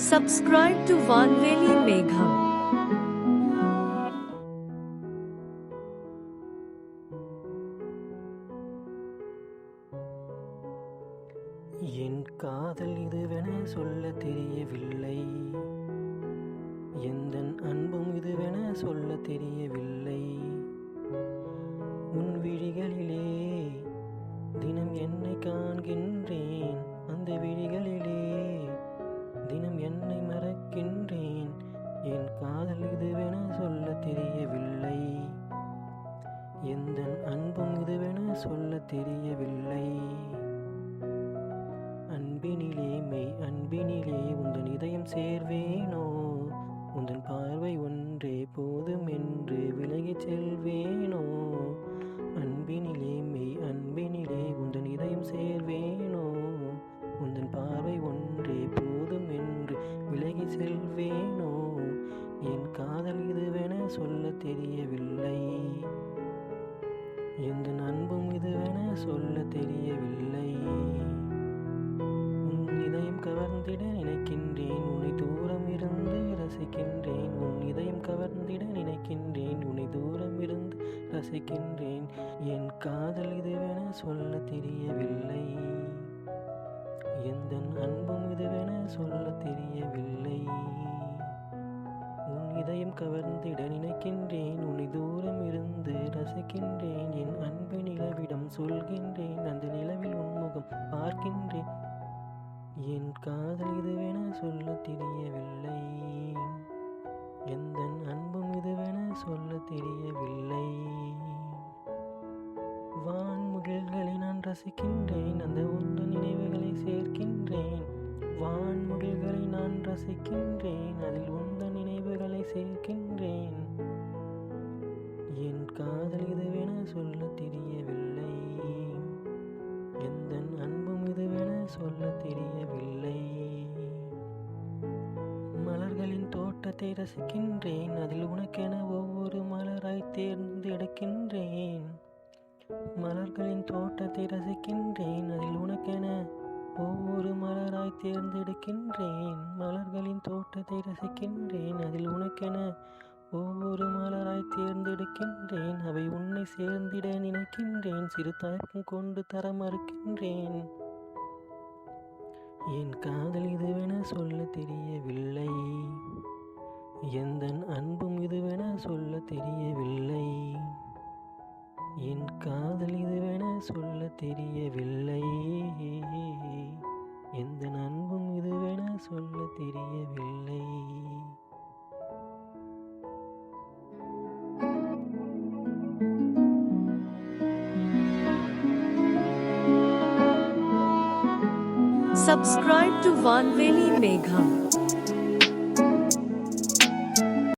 Subscribe to Vanveli Megham. என் காதல் இதுவென சொல்ல தெரியவில்லை, எந்தன் அன்பும் இதுவென சொல்ல தெரியவில்லை. உன் விழிகளிலே தினம் என்னை காண்கின்றேன், அந்த விழிகளிலே தினம் என்னை மறக்கின்றேன். என் காதல் இதுவென சொல்ல தெரியவில்லை, எந்தன் அன்பும் இதுவென சொல்ல தெரியவில்லை. அன்பினிலே மெய் அன்பினிலே உந்தன் இதயம் சேர்வேனோ, உந்தன் பார்வை ஒன்றே போதும் என்று விலகிச் செல்வேனோ. அன்பினிலே மெய் அன்பினிலே உந்தன் இதயம் சேர்வேனோ, உந்தன் பார்வை ஒன்றே போதும் என்று விலகிச் செல்வேனோ. என் காதல் இதுவென சொல்ல தெரியவில்லை, எந்தன் அன்பும் இதுவென சொல்ல தெரியவில்லை. கவர்ந்திட நினைக்கின்றேன், உன்னை தூரம் இருந்து ரசிக்கின்றேன். உன் இதயம் கவர்ந்திட நினைக்கின்றேன், உன்னை தூரம் இருந்து ரசிக்கின்றேன். என் காதல் இதுவென சொல்ல தெரியவில்லை, எந்தன் அன்பும் இதுவென சொல்ல தெரியவில்லை. உன் இதயம் கவர்ந்திட நினைக்கின்றேன், உன்னை தூரம் இருந்து ரசிக்கின்றேன். என் அன்பு நிலவிடம் சொல்கின்றேன், அந்த நிலவில் உன்முகம் பார்க்கின்றேன். என் காதல் இதுவென சொல்ல தெரியவில்லை, எந்தன் அன்பும் இதுவென சொல்ல தெரியவில்லை. வான்முகில்களை நான் ரசிக்கின்றேன், அந்த உந்தன் நினைவுகளை சேர்க்கின்றேன். வான்முகில்களை நான் ரசிக்கின்றேன், அதில் உந்தன் நினைவுகளை சேர்க்கின்றேன். என் காதல் இதுவென சொல்ல தெரியவில்லை, எந்தன் அன்பும் இதுவென சொல்ல தெரியவில்லை. மலர்களின் தோட்டத்தை ரசிக்கின்றேன், அதில் உனக்கென ஒவ்வொரு மலராய் தேர்ந்தெடுக்கின்றேன். மலர்களின் தோட்டத்தை ரசிக்கின்றேன், அதில் உனக்கென ஒவ்வொரு மலராய் தேர்ந்தெடுக்கின்றேன். மலர்களின் தோட்டத்தை ரசிக்கின்றேன், அதில் உனக்கென ஒவ்வொரு மலராய் தேர்ந்தெடுக்கின்றேன். அவை உன்னை சேர்ந்திட நினைக்கின்றேன், சிறு தயக்கம் கொண்டு தர மறுக்கின்றேன். என் காதல் இதுவென சொல்ல தெரியவில்லை, எந்தன் அன்பும் இதுவென சொல்ல தெரியவில்லை. என் காதல் இதுவென சொல்ல தெரியவில்லை, எந்தன் அன்பும் இதுவென சொல்ல தெரியவில்லை. Subscribe to Vanveli Megham.